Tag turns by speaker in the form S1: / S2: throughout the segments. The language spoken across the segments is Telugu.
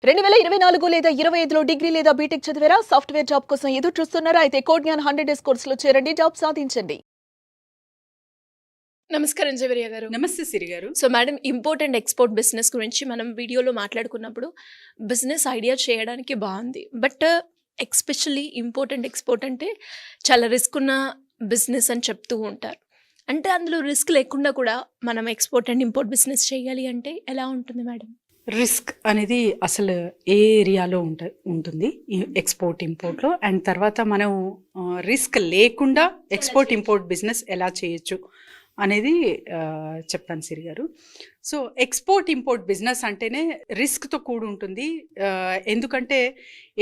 S1: 2024 లేదా 25లో డిగ్రీ లేదా బీటెక్ చదివారా? సాఫ్ట్‌వేర్ జాబ్ కోసం ఎదురు చూస్తున్నారా? అయితే కోడ్ జ్ఞాన్ 100 డేస్ కోర్సులో చేరండి. జాబ్ సాధించండి. నమస్కారం జవేరియా గారు.
S2: నమస్తే సిరి గారు.
S1: So madam, import and export business గురించి మనం వీడియోలో మాట్లాడుకున్నప్పుడు బిజినెస్ ఐడియా చేయడానికి బాగుంది. But especially import and export అంటే చాలా రిస్క్ ఉన్న బిజినెస్ అని చెప్తూ ఉంటారు. అంటే అందులో రిస్క్ లేకుండా కూడా మనం ఎక్స్‌పోర్ట్ అండ్ ఇంపోర్ట్ బిజినెస్ చేయాలి అంటే ఎలా ఉంటుంది మేడం?
S2: రిస్క్ అనేది అసలు ఏ ఏరియాలో ఉంటుంది ఎక్స్పోర్ట్ ఇంపోర్ట్లో, అండ్ తర్వాత మనం రిస్క్ లేకుండా ఎక్స్పోర్ట్ ఇంపోర్ట్ బిజినెస్ ఎలా చేయొచ్చు అనేది చెప్తాను సిరి గారు. సో ఎక్స్పోర్ట్ ఇంపోర్ట్ బిజినెస్ అంటేనే రిస్క్తో కూడి ఉంటుంది. ఎందుకంటే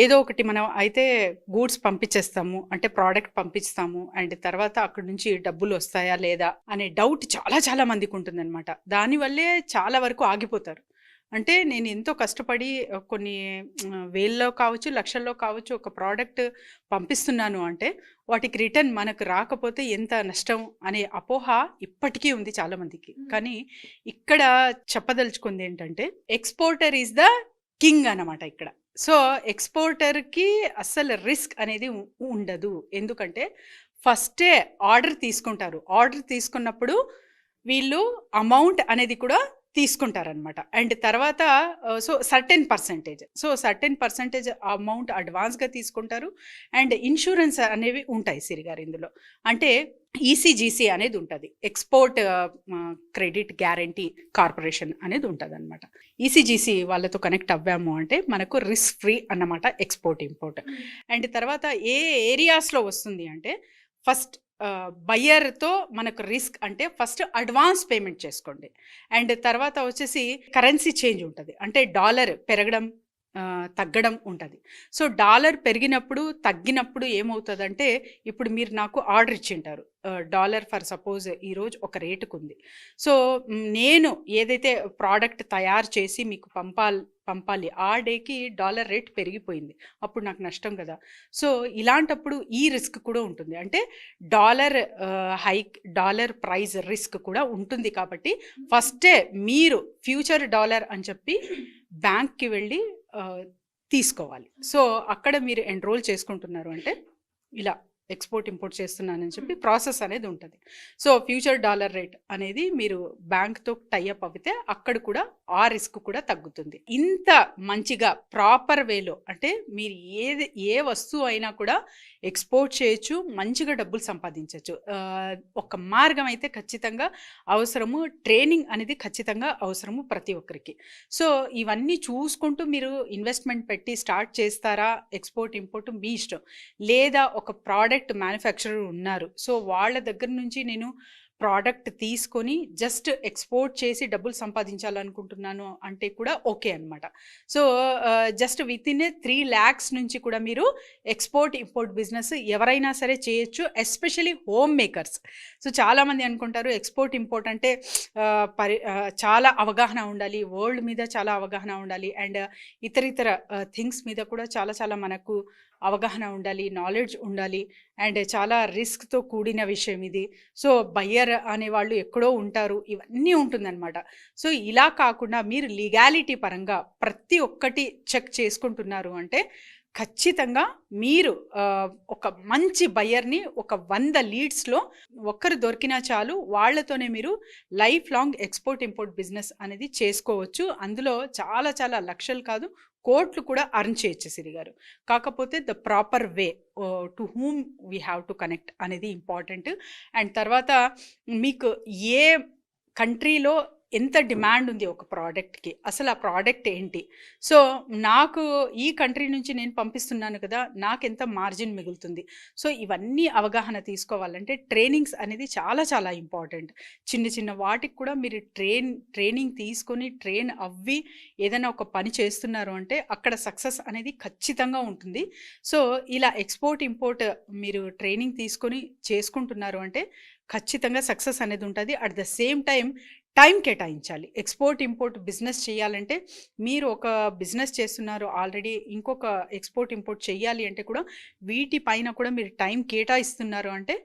S2: ఏదో ఒకటి మనం అయితే గూడ్స్ పంపించేస్తాము, అంటే ప్రోడక్ట్ పంపిస్తాము, అండ్ తర్వాత అక్కడ నుంచి డబ్బులు వస్తాయా లేదా అనే డౌట్ చాలా చాలా మందికి ఉంటుందన్నమాట. దానివల్లే చాలా వరకు ఆగిపోతారు. అంటే నేను ఎంతో కష్టపడి కొన్ని వేల్లో కావచ్చు, లక్షల్లో కావచ్చు ఒక ప్రోడక్ట్ పంపిస్తున్నాను అంటే వాటికి రిటర్న్ మనకు రాకపోతే ఎంత నష్టం అనే అపోహ ఇప్పటికీ ఉంది చాలామందికి. కానీ ఇక్కడ చెప్పదలుచుకుంది ఏంటంటే ఎక్స్పోర్టర్ ఈజ్ ద కింగ్ అన్నమాట ఇక్కడ. సో ఎక్స్పోర్టర్కి అస్సలు రిస్క్ అనేది ఉండదు. ఎందుకంటే ఫస్టే ఆర్డర్ తీసుకుంటారు. ఆర్డర్ తీసుకున్నప్పుడు వీళ్ళు అమౌంట్ అనేది కూడా తీసుకుంటారనమాట. అండ్ తర్వాత సర్టెన్ పర్సెంటేజ్ అమౌంట్ అడ్వాన్స్గా తీసుకుంటారు. అండ్ ఇన్సూరెన్స్ అనేవి ఉంటాయి సిరిగారు ఇందులో. అంటే ఈసీజీసీ అనేది ఉంటుంది, ఎక్స్పోర్ట్ క్రెడిట్ గ్యారంటీ కార్పొరేషన్ అనేది ఉంటుంది అనమాట. ఈసీజీసీ వాళ్ళతో కనెక్ట్ అవ్వాము అంటే మనకు రిస్క్ ఫ్రీ అన్నమాట ఎక్స్పోర్ట్ ఇంపోర్ట్. అండ్ తర్వాత ఏ ఏరియాస్లో వస్తుంది అంటే ఫస్ట్ బయ్యర్తో మనకు రిస్క్ అంటే ఫస్ట్ అడ్వాన్స్ పేమెంట్ చేసుకోండి. అండ్ తర్వాత వచ్చేసి కరెన్సీ చేంజ్ ఉంటుంది, అంటే డాలర్ పెరగడం తగ్గడం ఉంటుంది. సో డాలర్ పెరిగినప్పుడు తగ్గినప్పుడు ఏమవుతుందంటే ఇప్పుడు మీరు నాకు ఆర్డర్ ఇచ్చింటారు, డాలర్ ఫర్ సపోజ్ ఈరోజు ఒక రేటుకు ఉంది. సో నేను ఏదైతే ప్రోడక్ట్ తయారు చేసి మీకు పంపాలి ఆ డేకి డాలర్ రేట్ పెరిగిపోయింది, అప్పుడు నాకు నష్టం కదా. సో ఇలాంటప్పుడు ఈ రిస్క్ కూడా ఉంటుంది, అంటే డాలర్ ప్రైస్ రిస్క్ కూడా ఉంటుంది. కాబట్టి ఫస్టే మీరు ఫ్యూచర్ డాలర్ అని చెప్పి బ్యాంక్కి వెళ్ళి తీసుకోవాలి. సో అక్కడ మీరు ఎన్రోల్ చేసుకుంటున్నారు అంటే ఇలా ఎక్స్పోర్ట్ ఇంపోర్ట్ చేస్తున్నానని చెప్పి ప్రాసెస్ అనేది ఉంటుంది. సో ఫ్యూచర్ డాలర్ రేట్ అనేది మీరు బ్యాంక్తో టైఅప్ అయితే అక్కడ కూడా ఆ రిస్క్ కూడా తగ్గుతుంది. ఇంత మంచిగా ప్రాపర్ వేలో అంటే మీరు ఏ వస్తువు అయినా కూడా ఎక్స్పోర్ట్ చేయొచ్చు, మంచిగా డబ్బులు సంపాదించవచ్చు. ఒక మార్గం అయితే ఖచ్చితంగా అవసరము, ట్రైనింగ్ అనేది ఖచ్చితంగా అవసరము ప్రతి ఒక్కరికి. సో ఇవన్నీ చూసుకుంటూ మీరు ఇన్వెస్ట్మెంట్ పెట్టి స్టార్ట్ చేస్తారా ఎక్స్పోర్ట్ ఇంపోర్ట్ మీ ఇష్టం. లేదా ఒక ప్రోడక్ట్ మ్యానుఫ్యాక్చరర్ ఉన్నారు, సో వాళ్ళ దగ్గర నుంచి నేను ప్రోడక్ట్ తీసుకొని జస్ట్ ఎక్స్పోర్ట్ చేసి డబ్బులు సంపాదించాలనుకుంటున్నాను అంటే కూడా ఓకే అనమాట. So just with in 3 lakhs నుంచి కూడా మీరు ఎక్స్పోర్ట్ ఇంపోర్ట్ బిజినెస్ ఎవరైనా సరే చేయొచ్చు, ఎస్పెషలీ హోమ్ మేకర్స్. సో చాలామంది అనుకుంటారు ఎక్స్పోర్ట్ ఇంపోర్ట్ అంటే చాలా అవగాహన ఉండాలి, వరల్డ్ మీద చాలా అవగాహన ఉండాలి, అండ్ ఇతర థింగ్స్ మీద కూడా చాలా మనకు అవగాహన ఉండాలి, నాలెడ్జ్ ఉండాలి, అండ్ చాలా రిస్క్తో కూడిన విషయం ఇది. సో బయ్యర్ అనేవాళ్ళు ఎక్కడో ఉంటారు, ఇవన్నీ ఉంటుందన్నమాట. సో ఇలా కాకుండా మీరు లీగాలిటీ పరంగా ప్రతి ఒక్కటి చెక్ చేసుకుంటున్నారు అంటే ఖచ్చితంగా మీరు ఒక మంచి బయ్యర్ని ఒక 100 లీడ్స్లో ఒక్కరు దొరికినా చాలు, వాళ్ళతోనే మీరు life long export import business అనేది చేసుకోవచ్చు. అందులో చాలా లక్షలు కాదు, కోట్లు కూడా అర్న్ చేయొచ్చు సిరి గారు. కాకపోతే the proper way to whom we have to connect అనేది ఇంపార్టెంట్. అండ్ తర్వాత మీకు ఏ కంట్రీలో ఎంత డిమాండ్ ఉంది ఒక ప్రోడక్ట్కి, అసలు ఆ ప్రోడక్ట్ ఏంటి, సో నాకు ఈ కంట్రీ నుంచి నేను పంపిస్తున్నాను కదా, నాకు ఎంత మార్జిన్ మిగులుతుంది. సో ఇవన్నీ అవగాహన తీసుకోవాలంటే ట్రైనింగ్స్ అనేది చాలా ఇంపార్టెంట్. చిన్న వాటికి కూడా మీరు ట్రైనింగ్ తీసుకొని ట్రైన్ అవ్వి ఏదైనా ఒక పని చేస్తున్నారు అంటే అక్కడ సక్సెస్ అనేది ఖచ్చితంగా ఉంటుంది. సో ఇలా ఎక్స్పోర్ట్ ఇంపోర్ట్ మీరు ట్రైనింగ్ తీసుకొని చేసుకుంటున్నారు అంటే ఖచ్చితంగా సక్సెస్ అనేది ఉంటుంది. అట్ ద సేమ్ టైం కేటాయించాలి. ఎక్స్పోర్ట్ ఇంపోర్ట్ బిజినెస్ చేయాలంటే మీరు ఒక బిజినెస్ చేస్తున్నారు ఆల్రెడీ, ఇంకొక ఎక్స్పోర్ట్ ఇంపోర్ట్ చేయాలి అంటే కూడా వీటిపైన కూడా మీరు టైం కేటాయిస్తున్నారు అంటే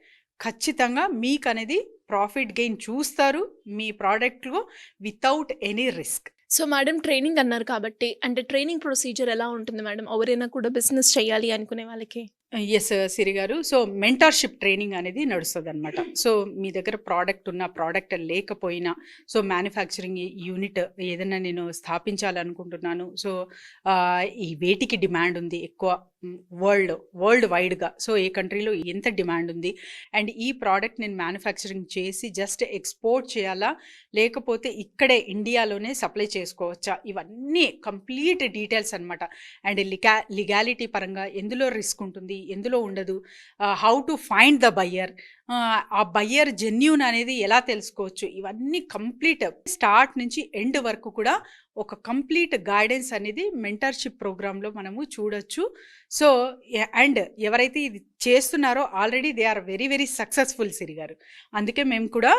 S2: ఖచ్చితంగా మీకు అనేది ప్రాఫిట్ గెయిన్ చూస్తారు మీ ప్రోడక్ట్లో without any risk.
S1: So madam training అన్నారు కాబట్టి అంటే ట్రైనింగ్ ప్రొసీజర్ ఎలా ఉంటుంది మేడం? ఎవరైనా కూడా బిజినెస్ చేయాలి అనుకునే వాళ్ళకి?
S2: ఎస్ సిరి గారు. సో మెంటర్షిప్ ట్రైనింగ్ అనేది నడుస్తుంది అనమాట. సో మీ దగ్గర ప్రోడక్ట్ ఉన్న ప్రోడక్ట్ లేకపోయినా, సో మ్యానుఫ్యాక్చరింగ్ యూనిట్ ఏదైనా నేను స్థాపించాలనుకుంటున్నాను. సో ఈ వేటికి డిమాండ్ ఉంది ఎక్కువ వరల్డ్ వైడ్గా, సో ఏ కంట్రీలో ఎంత డిమాండ్ ఉంది, అండ్ ఈ ప్రోడక్ట్ నేను మ్యానుఫ్యాక్చరింగ్ చేసి జస్ట్ ఎక్స్పోర్ట్ చేయాలా, లేకపోతే ఇక్కడే ఇండియాలోనే సప్లై చేసుకోవచ్చా, ఇవన్నీ కంప్లీట్ డీటెయిల్స్ అనమాట. అండ్ లీగాలిటీ పరంగా ఎందులో రిస్క్ ఉంటుంది, ఎందులో ఉండదు, how to find the buyer, ఆ బయ్యర్ జెన్యూన్ అనేది ఎలా తెలుసుకోవచ్చు, ఇవన్నీ కంప్లీట్ స్టార్ట్ నుంచి ఎండ్ వరకు కూడా ఒక కంప్లీట్ గైడెన్స్ అనేది మెంటర్షిప్ ప్రోగ్రాంలో మనము చూడొచ్చు. సో అండ్ ఎవరైతే ఇది చేస్తున్నారో already they are very very successful Siri గారు. అందుకే మేము కూడా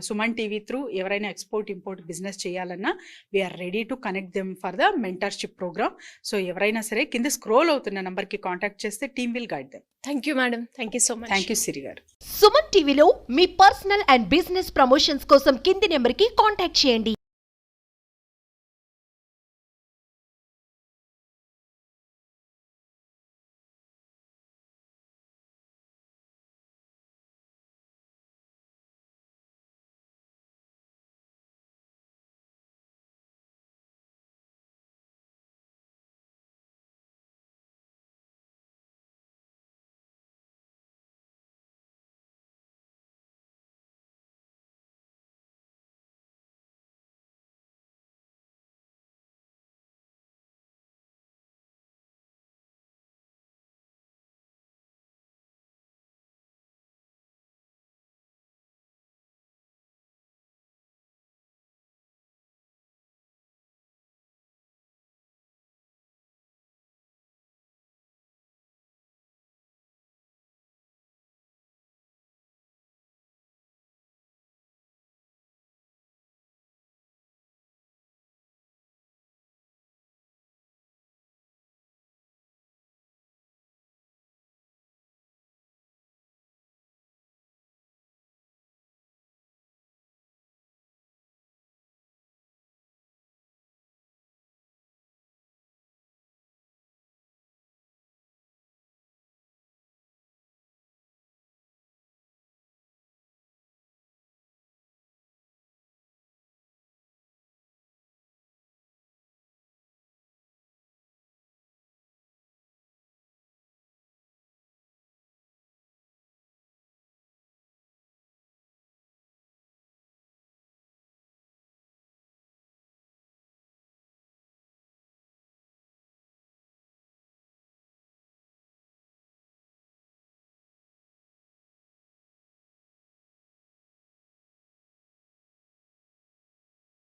S2: సుమన్ టీవీ త్రూ ఎవరైనా ఎక్స్పోర్ట్ ఇంపోర్ట్ బిజినెస్ చేయాలన్నా we're ready to connect them for the mentorship program. So ఎవరైనా సరే కింద స్క్రోల్ అవుతున్న నెంబర్కి కాంటాక్ట్ చేస్తే team will guide them.
S1: Thank you madam, thank you so much.
S2: Thank you Siri గారు.
S3: సుమన్ టీవీలో మీ పర్సనల్ అండ్ బిజినెస్ ప్రమోషన్స్ కోసం కింది నెంబర్కి కాంటాక్ట్ చేయండి.